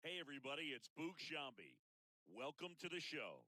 Hey, everybody, it's Boog Shambi. Welcome to the show.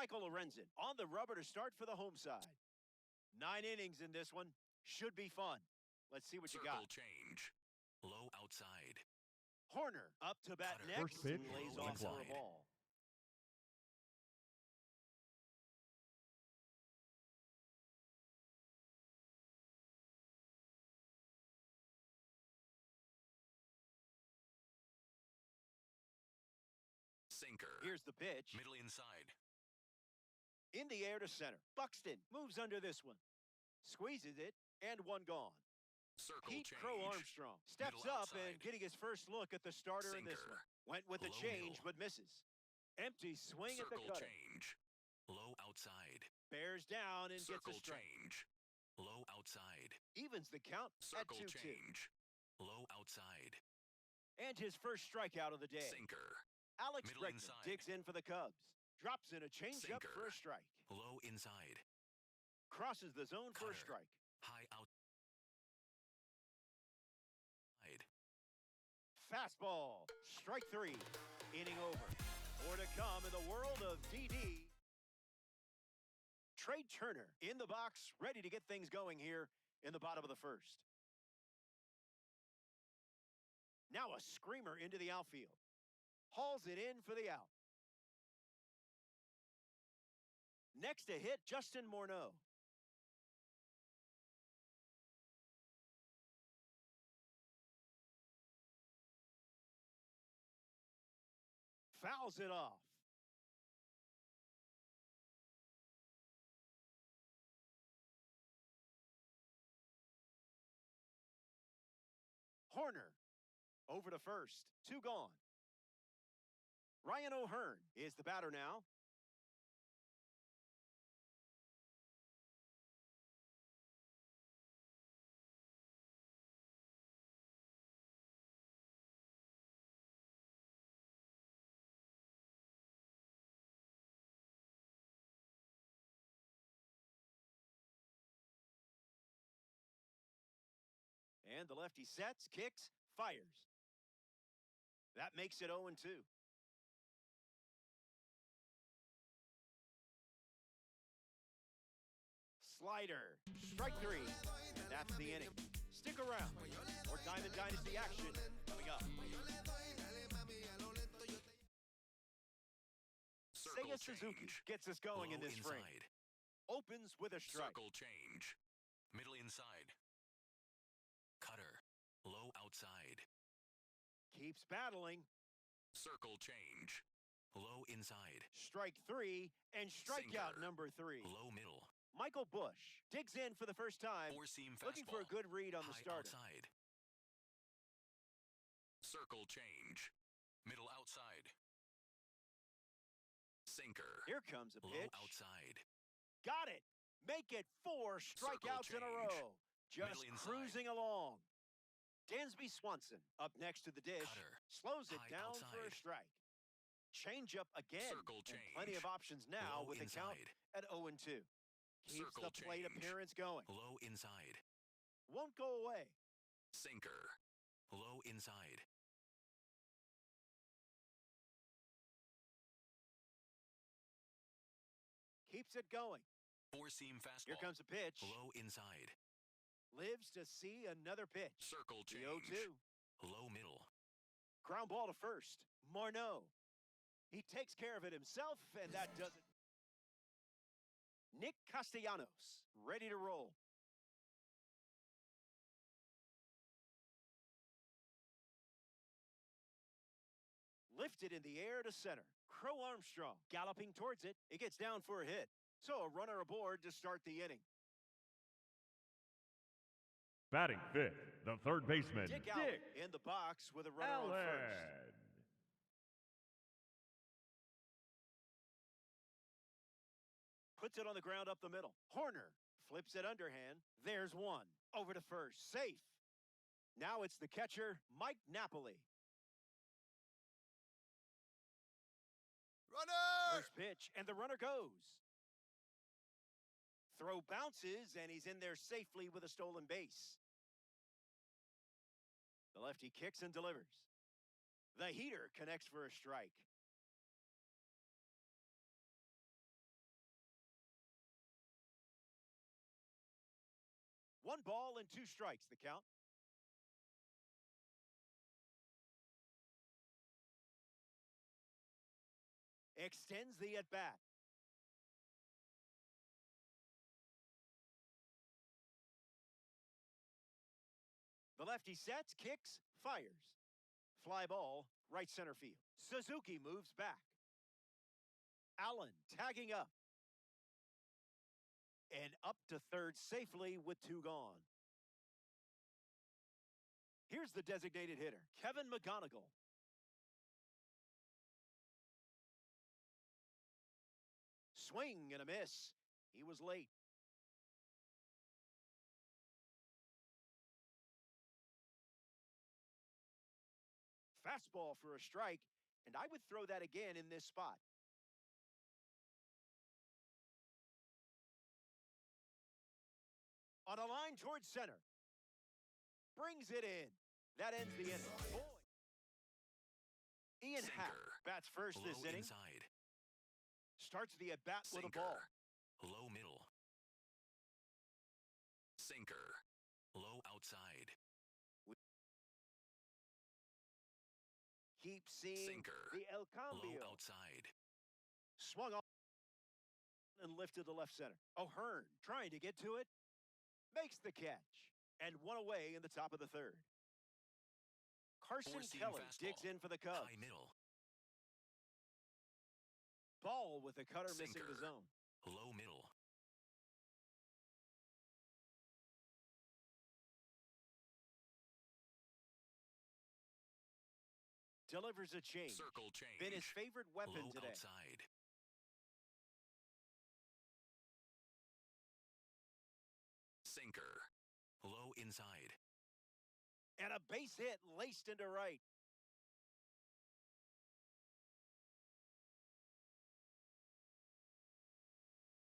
Michael Lorenzen on the rubber to start for the home side. 9 innings in this one. Should be fun. Let's see what you got. Circle change. Low outside. Horner up to bat Cutter. next. First pitch, And lays low off for a inside. ball. Sinker. Here's the pitch. Middle inside. In the air to center. Buxton moves under this one. Squeezes it, and one gone. Circle Pete change. Crow Armstrong steps Middle up and outside. getting his first look at the starter in this Sinker. one. Went with the Low change, middle. but misses. Empty swing at the Circle cutter. change. Low outside. Bears down and Circle gets a strike. change. Low outside. Evens the count Circle at 2-2. change. Low outside. And his first strikeout of the day. Sinker. Alex Middle Bregman inside. digs in for the Cubs. Drops in a changeup Sinker. for a strike. Low inside. Crosses the zone for a Cutter. strike. High outside. Fastball. Strike 3. Inning over. More to come in the world of DD. Trey Turner in the box, ready to get things going here in the bottom of the first. Now a screamer into the outfield. Hauls it in for the out. Next to hit, Justin Morneau. Fouls it off. Horner over to first. 2 gone. Ryan O'Hearn is the batter now. And the lefty sets, kicks, fires. That makes it 0-2. Slider, strike 3, and that's the inning. Stick around. More Diamond Dynasty action coming up. Circle Seiya Suzuki change. gets us going in Low this frame. inside. Opens with a strike. Circle change. Middle inside. Cutter. Low outside. Keeps battling. Circle change. Low inside. Strike 3 and strikeout Sinker. number 3. Low middle. Michael Bush digs in for the first time. Four-seam fastball. Looking for a good read on the High starter. outside. Circle change. Middle outside. Sinker. Here comes a Low pitch. outside. Got it. Make it 4 strikeouts in a change. row. Just Middle inside. cruising along. Dansby Swanson up next to the dish. Cutter. Slows it High down for a outside. strike. Change up again. Circle And plenty of change. options now Low with the count inside. at 0-2. Keeps Circle the plate change. appearance going. Low inside. Won't go away. Sinker. Low inside. Keeps it going. Four-seam fastball. Here comes a pitch. Low inside. Lives to see another pitch. Circle The change. 0-2. Low middle. Ground ball to first. Morneau. He takes care of it himself, and that does it. Nick Castellanos, ready to roll. Lifted in the air to center. Crow Armstrong galloping towards it. It gets down for a hit. So a runner aboard to start the inning. Batting fifth, the third baseman, Dick Dick Allen in the box with a runner on Allen. first. Puts it on the ground up the middle. Horner flips it underhand. There's one. Over to first. Safe. Now it's the catcher, Mike Napoli. Runner! First pitch, and the runner goes. Throw bounces, and he's in there safely with a stolen base. The lefty kicks and delivers. The heater connects for a strike. 1 ball and 2 strikes, the count. Extends the at-bat. The lefty sets, kicks, fires. Fly ball, right center field. Suzuki moves back. Allen tagging up. And up to third safely with 2 gone. Here's the designated hitter, Kevin McGonigal. Swing and a miss. He was late. Fastball for a strike, and I would throw that again in this spot. On a line towards center. Brings it in. That ends the inning. Boy. Ian Happ bats first Low this inning. inside. Starts the at-bat with a Sinker. ball. Low middle. Sinker. Low outside. Keep seeing Sinker. the El Low Cambio. outside. Swung on and lifted to left center. O'Hearn trying to get to it. Makes the catch. And 1 away in the top of the 3rd. Carson Four-seam Kelly fastball. digs in for the Cubs. High middle. Ball with the cutter missing Sinker. the zone. Low middle. Delivers a change. Circle change. Been his favorite weapon Low today. outside. Sinker. Low inside. And a base hit laced into right.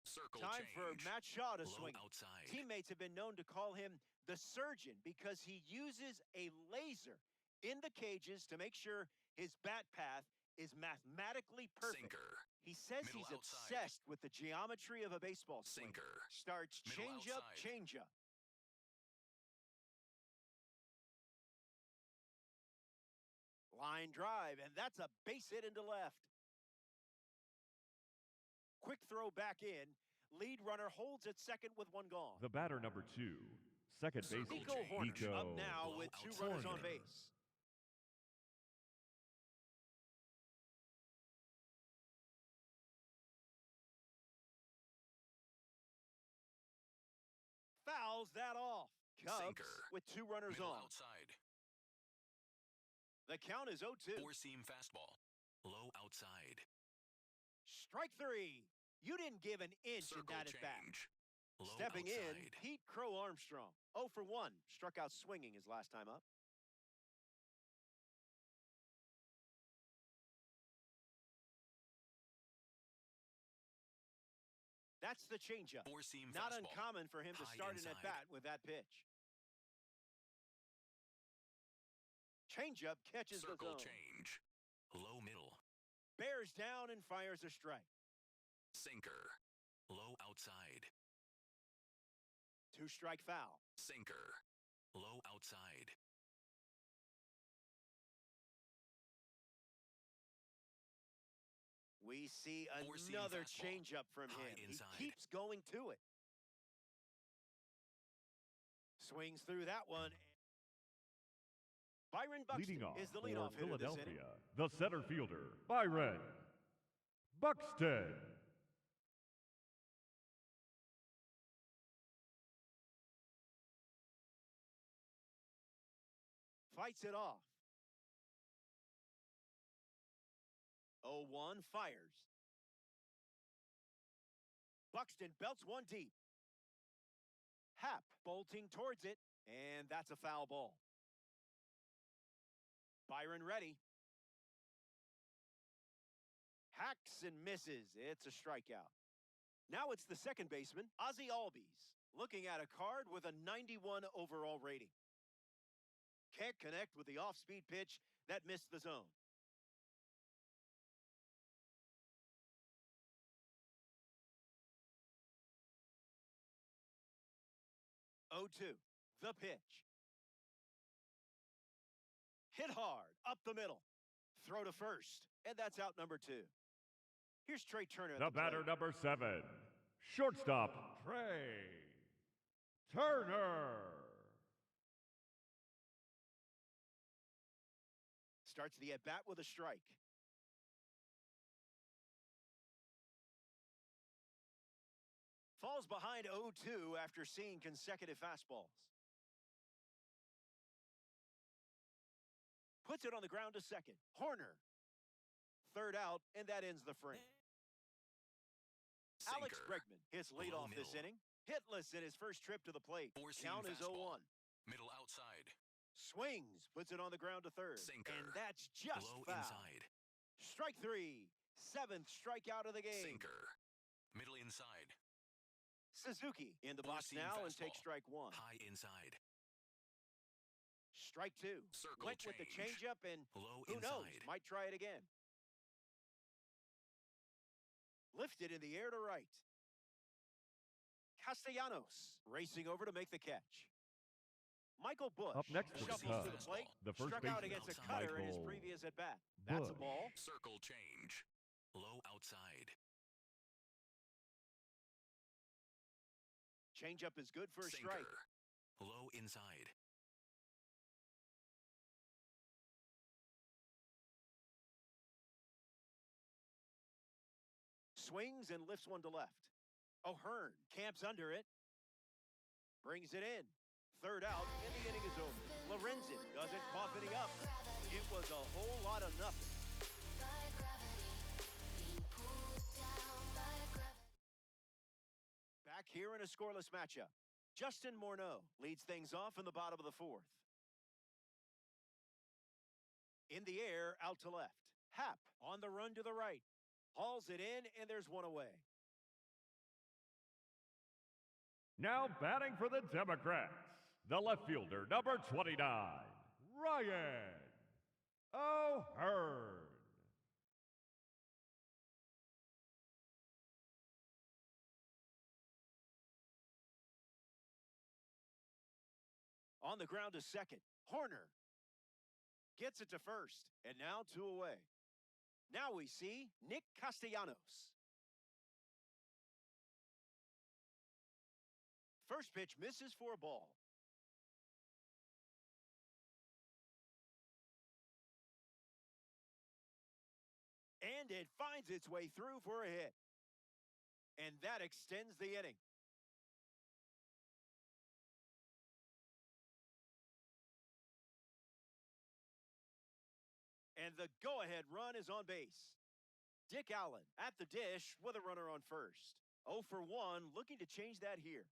Circle Time change. for Matt Shaw to Low swing. outside. Teammates have been known to call him the surgeon because he uses a laser in the cages to make sure his bat path is mathematically perfect. Sinker. He says Middle he's outside. obsessed with the geometry of a baseball swing. Sinker. Starts Middle change-up, outside. change-up. Line drive, and that's a base hit into left. Quick throw back in. Lead runner holds at second with 1 gone. The batter number 2, second Circle baseman Nico change. Horner Nico up now Low with 2 outside. runners on Horner. base. Fouls that off. Cubs Sinker. with 2 runners Middle on. outside. The count is 0-2. Four-seam fastball. Low outside. Strike 3. You didn't give an inch Circle in that at bat. change. Low Stepping in, outside. Pete Crow Armstrong. 0 for 1. Struck out swinging his last time up. That's the changeup. Four-seam Not fastball. uncommon for him to High start an inside. at-bat with that pitch. Changeup catches the Circle zone. change. Low middle. Bears down and fires a strike. Sinker. Low outside. 2-strike foul. Sinker. Low outside. We see Four-seam another fastball. changeup from High him. inside. He keeps going to it. Swings through that one. Byron leading Buxton off is the for leadoff hitter this inning. Philadelphia, the center fielder, Byron Buxton. Fights it off. 0-1, fires. Buxton belts one deep. Happ bolting towards it, and that's a foul ball. Byron ready. Hacks and misses. It's a strikeout. Now it's the second baseman, Ozzie Albies, looking at a card with a 91 overall rating. Can't connect with the off-speed pitch that missed the zone. 0-2. The pitch. Hit hard, up the middle. Throw to first, and that's out number 2. Here's Trey Turner at The the batter, plate. number 7, shortstop, Trey Turner. Starts the at-bat with a strike. Falls behind 0-2 after seeing consecutive fastballs. Puts it on the ground to second. Horner. Third out, and that ends the frame. Sinker. Alex Bregman hits leadoff this middle. inning. Hitless in his first trip to the plate. Four-seam Count is fastball. 0-1. Middle outside. Swings, puts it on the ground to third. Sinker. And that's just Low foul. inside. Strike 3. 7th strikeout of the game. Sinker. Middle inside. Suzuki in the box Four-seam now and fastball. takes strike 1. High inside. Strike 2. Circle Went with the change. changeup, and Low who knows, inside. might try it again. Lifted in the air to right. Castellanos racing over to make the catch. Michael Bush Up next for the shuffles to the Cubs, plate. the first Struck out baseman, against a cutter in his Michael previous at-bat. That's a Bush. ball. Circle change. Low outside. Changeup is good for a Sinker. strike. Low inside. Swings and lifts one to left. O'Hearn camps under it. Brings it in. Third out, and the inning is over. Lorenzen doesn't cough any up. It was a whole lot of nothing. Back here in a scoreless matchup. Justin Morneau leads things off in the bottom of the 4th. In the air, out to left. Happ on the run to the right. Hauls it in, and there's one away. Now batting for the Democrats, the left fielder, number 29, Ryan O'Hearn. On the ground to second. Horner gets it to first, and now 2 away. Now we see Nick Castellanos. First pitch misses for a ball. And it finds its way through for a hit. And that extends the inning. And the go-ahead run is on base. Dick Allen at the dish with a runner on first. 0 for 1, looking to change that here.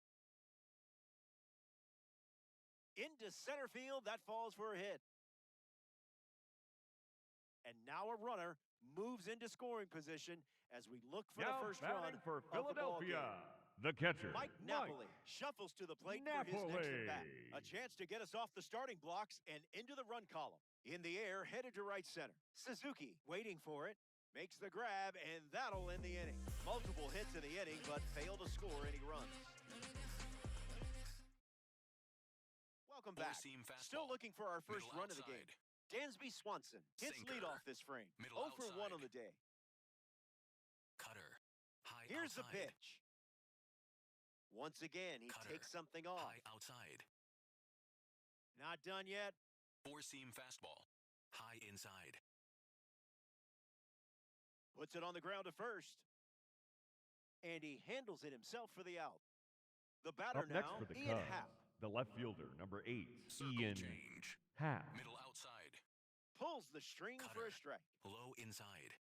Into center field, that falls for a hit. And now a runner moves into scoring position as we look for Now the first run batting for of the ball Philadelphia, game. the catcher, Mike Napoli shuffles to the plate for his next at-bat. A chance to get us off the starting blocks and into the run column. In the air, headed to right center. Suzuki waiting for it. Makes the grab, and that'll end the inning. Multiple hits in the inning, but failed to score any runs. Welcome back. Four-seam fastball. Still looking for our first Middle run of the game. outside. Dansby Swanson hits Sinker. leadoff this frame. Middle 0 for 1 on outside. the day. Cutter. High Here's the outside. pitch. Once again, he Cutter. takes something off. High outside. Not done yet. Four-seam fastball. High inside. Puts it on the ground to first. And he handles it himself for the out. The batter Up next now, for the Ian Cubs, Happ. the left fielder, number 8, Circle Ian change. Happ. Middle outside. Pulls the string for Cutter. a strike. Low inside.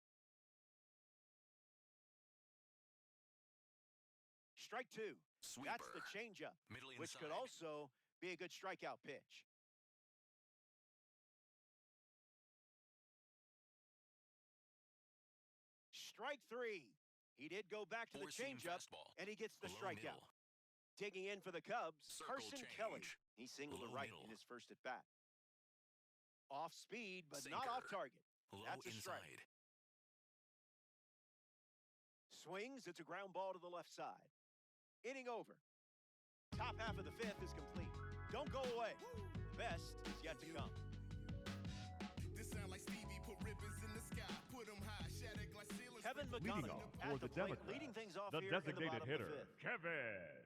Strike 2. Sweeper. That's the changeup, Middle inside. which could also be a good strikeout pitch. Strike 3. He did go back to the Four-seam changeup, fastball. and he gets the Low strikeout. middle. Digging in for the Cubs, Circle Carson change. Kelly. He singled to Low right middle. in his first at bat. Off speed, but not Sinker. off target. Low That's a strike. inside. Swings, it's a ground ball to the left side. Inning over. Top half of the fifth is complete. Don't go away. The best is yet to come. This sound like Stevie put ribbons in the sky, put 'em high, shattered glass ceilings. Kevin Leading McGonigal off at for the the plate, Democrats, leading things off the here in the designated bottom of the hitter, fifth. Kevin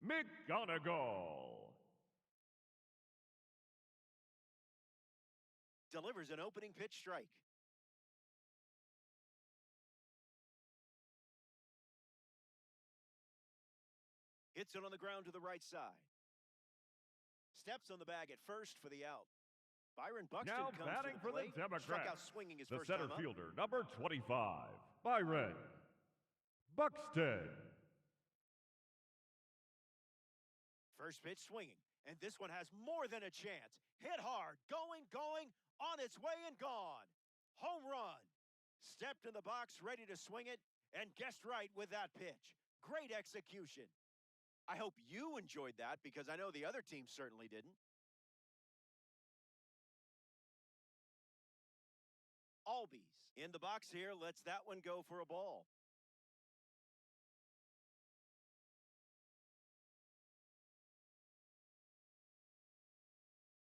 McGonigal. Delivers an opening pitch strike. Hits it on the ground to the right side. Steps on the bag at first for the out. Byron Buxton Now comes batting to the for the plate. Struck out Democrats, swinging his the first center time up. fielder, number 25, Byron Buxton. First pitch swinging, and this one has more than a chance. Hit hard, going, on its way and gone. Home run. Stepped in the box, ready to swing it, and guessed right with that pitch. Great execution. I hope you enjoyed that because I know the other team certainly didn't. Albies in the box here, lets that one go for a ball.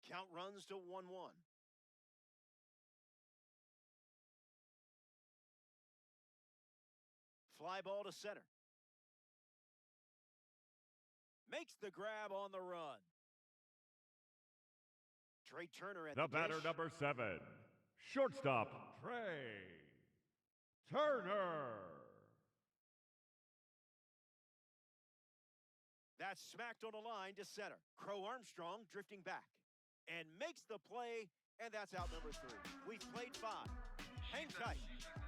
Count runs to 1-1. Fly ball to center. Makes the grab on the run. Trey Turner at the batter, dish. number 7, shortstop, Trey Turner. That's smacked on a line to center. Crow Armstrong drifting back and makes the play, and that's out number 3. We've played 5. Hang tight.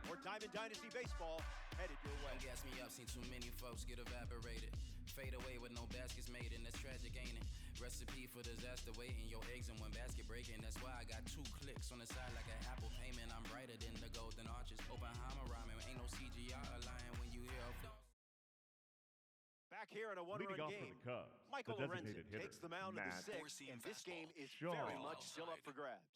More Diamond Dynasty baseball headed your way. Don't gas me up, seen too many folks get evaporated. Fade away with no baskets made, and that's tragic, ain't it? Recipe for disaster waiting, your eggs in one basket breaking. That's why I got 2 clicks on the side like an Apple payment. I'm brighter than the golden arches. Oppenheimer rhyming, ain't no CGI lying when you hear a flow. Back here in a Leading one-run off game, for the Cubs, Michael the Lorenzen designated hitter, takes the mound of the Matt 6th, Four-seam and this game fastball. is Shaw. very much still up Outside. for grabs.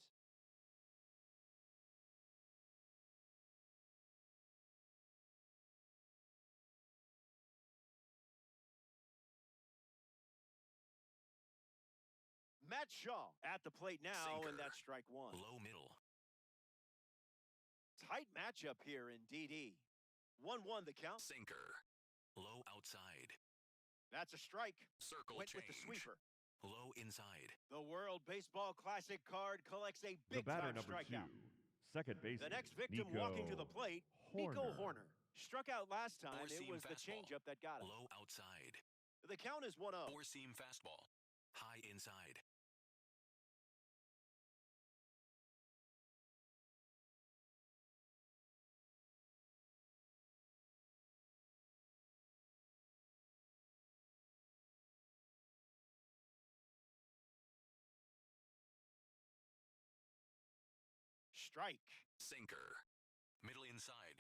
Matt Shaw at the plate now, Sinker. and that's strike 1. Low middle. Tight matchup here in DD. 1-1 the count. Sinker. Low outside. That's a strike. Circle Went change. with the sweeper. Low inside. The World Baseball Classic card collects a the batter, big-time number 2, strikeout. second baseman, The next victim walking to the plate, Nico Horner. Struck out last time. It Four-seam was the fastball. changeup that got him. Low outside. The count is 1-0. Four-seam fastball. High inside. Strike. Sinker. Middle inside.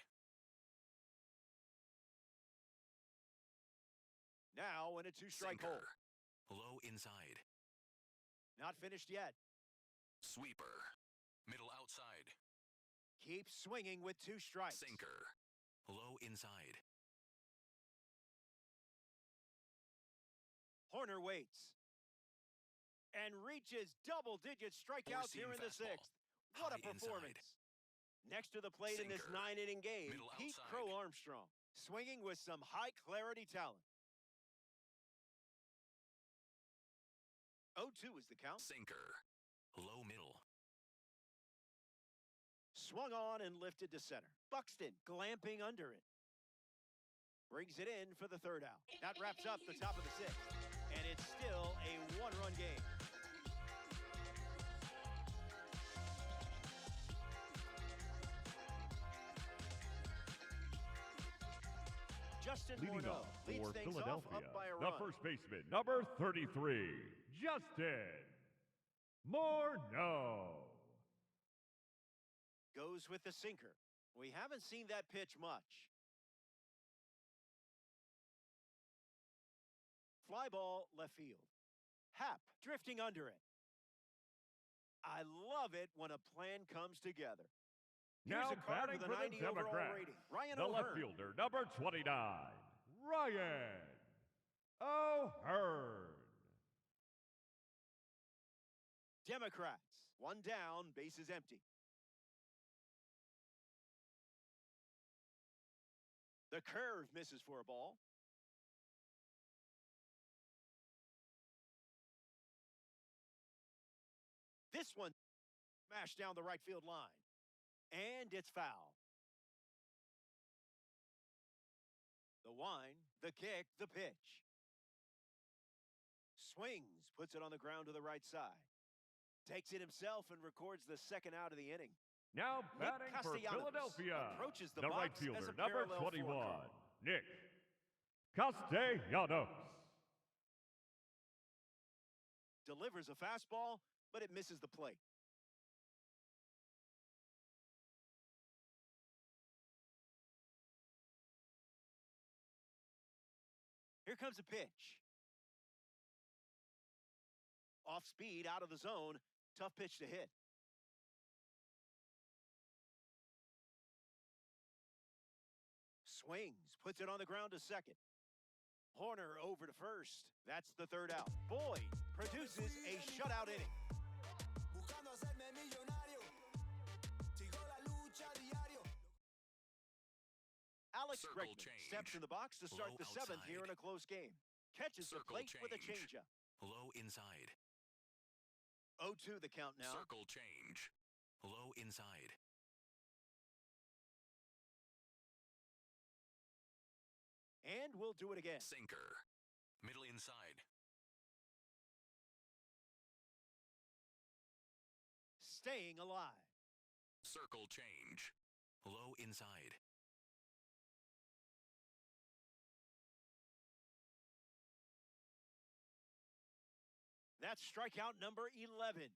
Now in a 2-strike hole. Sinker. Low inside. Not finished yet. Sweeper. Middle outside. Keeps swinging with 2 strikes. Sinker. Low inside. Horner waits. And reaches double-digit strikeouts here in the Four-seam 6th. What a High performance. inside. Next to the plate in this Sinker. 9-inning game, Middle Pete outside. Crow Armstrong, swinging with some high-clarity talent. 0-2 is the count. Sinker. Low middle. Swung on and lifted to center. Buxton glamping under it. Brings it in for the 3rd out. That wraps up the top of the 6th. And it's still a 1-run game. Justin Leading Morneau off leads for things Philadelphia, off up by a the run. first baseman, number 33, Justin Morneau. Goes with the sinker. We haven't seen that pitch much. Fly ball left field. Happ drifting under it. I love it when a plan comes together. Here's Now a card batting with a for the 90 overall Democrats, rating. Ryan the left O'Hearn. fielder, number 29, Ryan O'Hearn. Democrats. One down, bases empty. The curve misses for a ball. This one smashed down the right field line. And it's foul. The wind, the kick, the pitch. Swings, puts it on the ground to the right side. Takes it himself and records the second out of the inning. Now Nick batting for Castellanos Philadelphia, approaches the the right box as fielder, a number parallel 21, four. Nick Castellanos. Delivers a fastball, but it misses the plate. Here comes a pitch. Off speed, out of the zone. Tough pitch to hit. Swings, puts it on the ground to second. Horner over to first. That's the third out. Boyd produces a shutout inning. Alex Circle Bregman change. steps in the box to start Low the seventh here in a outside. close game. Catches the Circle plate with a change. changeup. Low inside. 0-2 the count now. Circle change. Low inside. And we'll do it again. Sinker. Middle inside. Staying alive. Circle change. Low inside. That's strikeout number 11.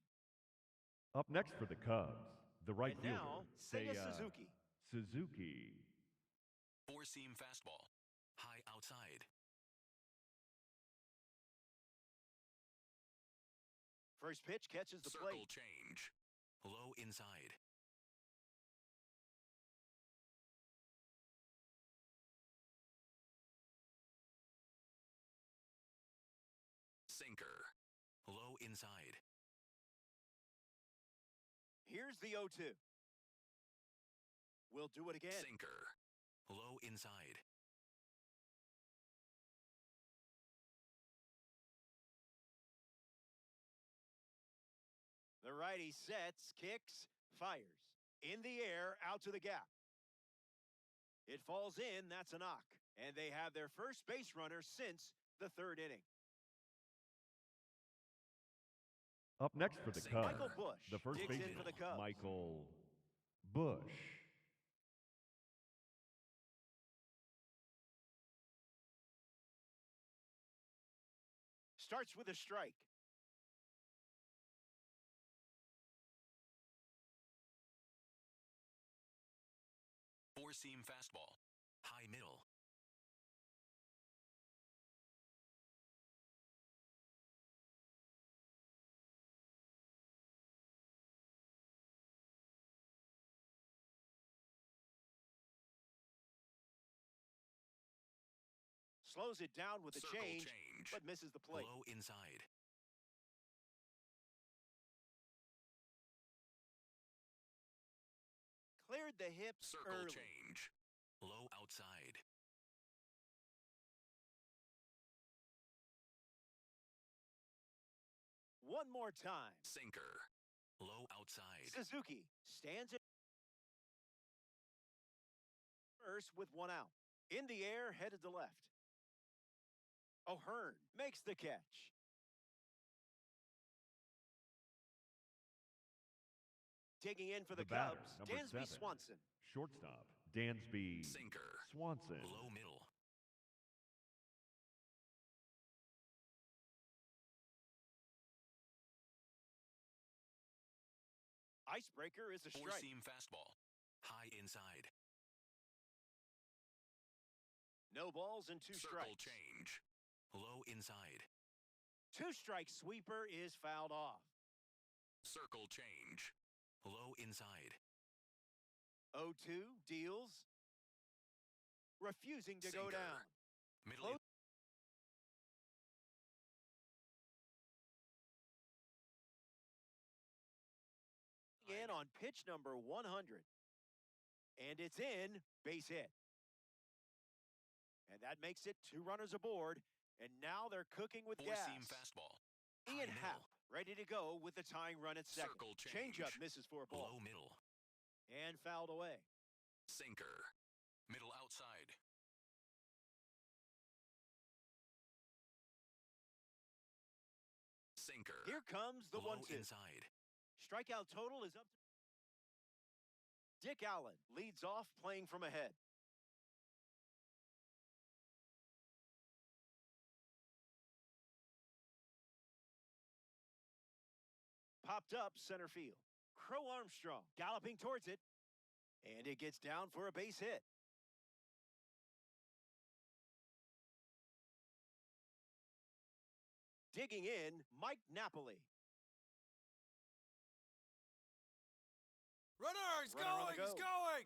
Up next for the Cubs, the right And fielder, now, Seiya Seiya Suzuki. Suzuki. Four-seam fastball. High outside. First pitch catches the Circle plate. change. Low inside. Sinker. Low inside. Here's the 0-2. We'll do it again. Sinker. Low inside. The righty sets, kicks, fires. In the air, out to the gap. It falls in, that's a knock. And they have their first base runner since the third inning. Up next for the Sinker. Cubs, Michael Bush the first digs in baseman, for the Cubs. Michael Bush. Starts with a strike. Four-seam fastball. High middle. Slows it down with a Circle change, change. but misses the plate. Low inside. Cleared the hips Circle early. change. Low outside. One more time. Sinker. Low outside. Suzuki stands at first with one out. In the air, headed to left. O'Hearn makes the catch. Digging in for the batter, Cubs, number Dansby 7, Swanson. Shortstop, Dansby Sinker. Swanson. Low middle. Icebreaker is a strike. Four-seam fastball. High inside. No balls and two Circle strikes. change. Low inside. Two-strike sweeper is fouled off. Circle change. Low inside. 0-2 deals. Refusing to go Sinker. down. Middle in on pitch number 100. And it's in, base hit. And that makes it 2 runners aboard. And now they're cooking with gas. Four-seam fastball. Ian High Happ middle. ready to go with the tying run at second. Circle change. Changeup misses for a ball. Low middle. And fouled away. Sinker. Middle outside. Sinker. Here comes the Low 1-2. inside. Strikeout total is up to Dick Allen leads off playing from ahead. Popped up center field. Crow Armstrong galloping towards it. And it gets down for a base hit. Digging in, Mike Napoli. Runner, he's Runner on the going, he's go. going!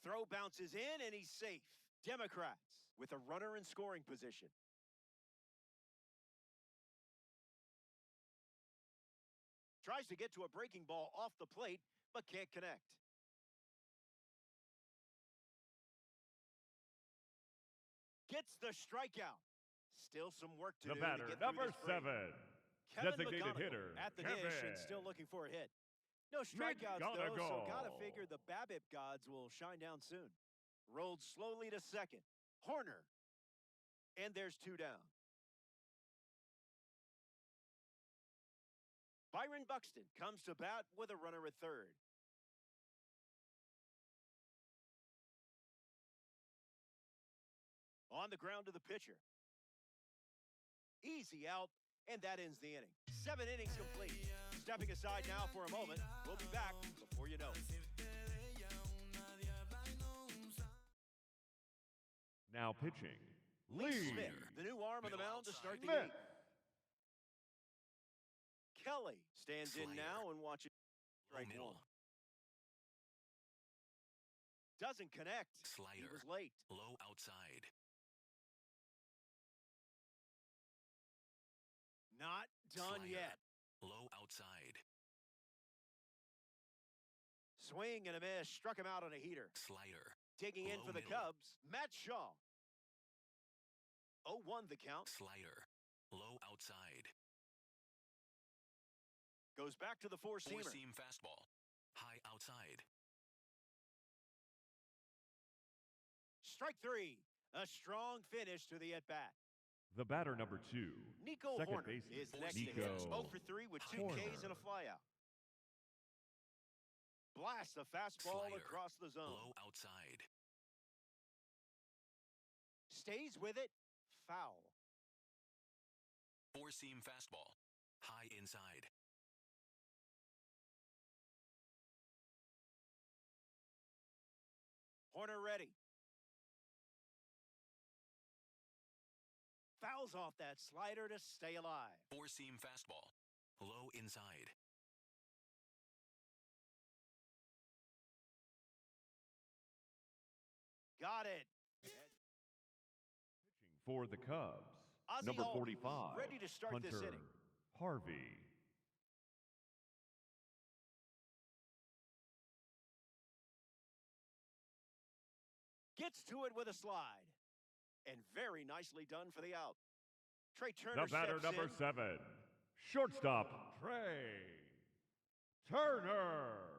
Throw bounces in, and he's safe. Democrats with a runner in scoring position. Tries to get to a breaking ball off the plate, but can't connect. Gets the strikeout. Still some work to The do batter, to get through number this frame. 7. Kevin Designated McGonigal hitter, at the dish and still Kevin. looking for a hit. No strikeouts, though, so McGonigal. gotta figure the BABIP gods will shine down soon. Rolled slowly to second. Horner. And there's 2 down. Byron Buxton comes to bat with a runner at third. On the ground to the pitcher. Easy out, and that ends the inning. 7 innings complete. Stepping aside now for a moment. We'll be back before you know it. Now pitching. Lee Lee Smith, the new arm on the mound to start the Smith. 8th. Kelly stands in Slider. now and watches Low strike middle. 1. Doesn't connect. He Slider. was late. Low outside. Not done Slider. yet. Low outside. Swing and a miss. Struck him out on a heater. Slider. Digging in Low for the middle. Cubs, Matt Shaw. 0-1 the count. Slider. Low outside. Goes back to the four-seamer. Four-seam fastball. High outside. Strike 3. A strong finish to the at-bat. The batter, number 2. Nico Second Horner baseman, is next Nico to hit. 0 for 3 with 2 Horner. Ks and a flyout. Blast a fastball Slider. across the zone. Low outside. Stays with it. Foul. Four-seam fastball. High inside. Horner ready. Fouls off that slider to stay alive. Four-seam fastball. Low inside. Got it. For the Cubs, Ozzie number Albies 45. ready to start Hunter this inning. Harvey. Gets to it with a slide. And very nicely done for the out. Trey Turner The batter, steps number in. 7. Shortstop, Trey Turner.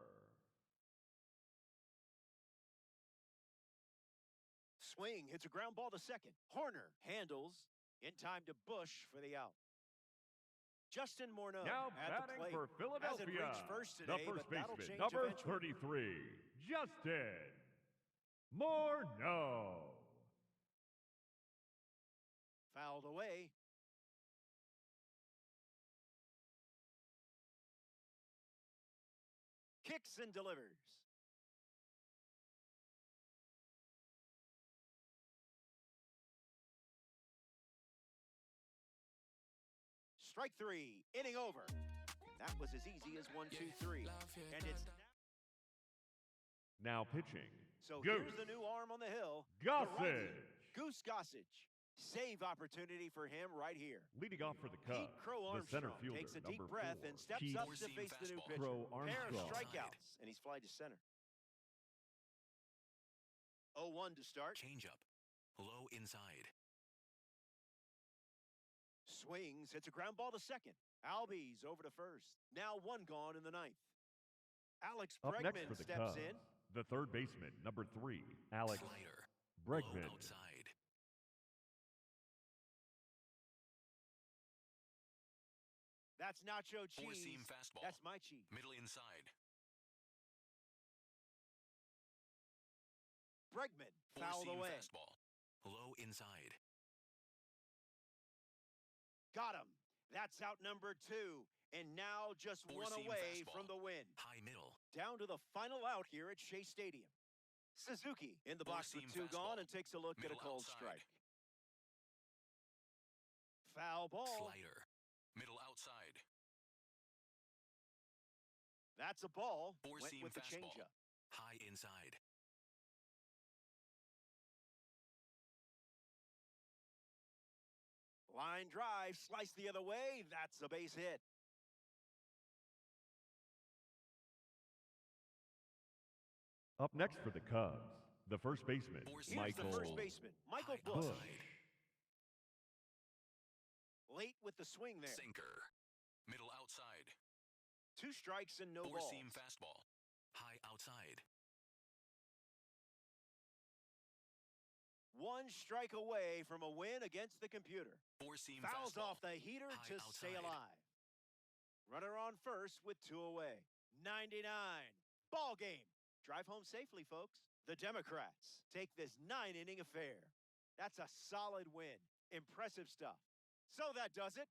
Swing hits a ground ball to second. Horner handles in time to Bush for the out. Justin Morneau Now at the batting plate. for Hasn't Philadelphia, reached first the today, first but that'll baseman, change number eventually. 33, Justin Morneau. Fouled away. Kicks and delivers. Strike 3, inning over. And that was as easy as 1, 2, 3. And it's Now pitching, so Goose here's the new arm on the hill. the righty, Gossage. Goose Gossage. Save opportunity for him right here. Leading off for the Pete Cubs, Crow the center Armstrong fielder, takes a deep number breath 4, and steps Pete up to Four-seam face the new fastball. pitcher. Crow Pair of Armstrong. strikeouts, and he's fly to center. 0-1 to start. Changeup. Low inside. Swings, hits a ground ball to second. Albies over to first. Now one gone in the ninth. Alex Up next Bregman for the steps Cubs, in. the third baseman, number 3, Alex Slider. Bregman. Low outside. That's nacho cheese. Four-seam fastball. That's my cheese. Middle inside. Bregman fouled Four-seam away. fastball. Low inside. Got him. That's out number 2. And now just one Four-seam away fastball. from the win. High middle. Down to the final out here at Shea Stadium. Suzuki in the box with Four-seam 2 gone fastball. and takes a look Middle at a cold outside. strike. Foul ball. Slider. Middle outside. That's a ball. Went Four-seam with the fastball. changeup. High inside. Line drive, slice the other way. That's a base hit. Up next for the Cubs, the first baseman, Four-seam Here's Michael the first baseman, Michael High Bush. outside. Late with the swing there. Sinker. Middle outside. 2 strikes and no balls. Four-seam fastball. High outside. 1 strike away from a win against the computer. Four-seam Fouls fastball. off the heater High to stay outside. alive. Runner on first with 2 away. 99. Ball game. Drive home safely, folks. The Democrats take this 9-inning affair. That's a solid win. Impressive stuff. So that does it.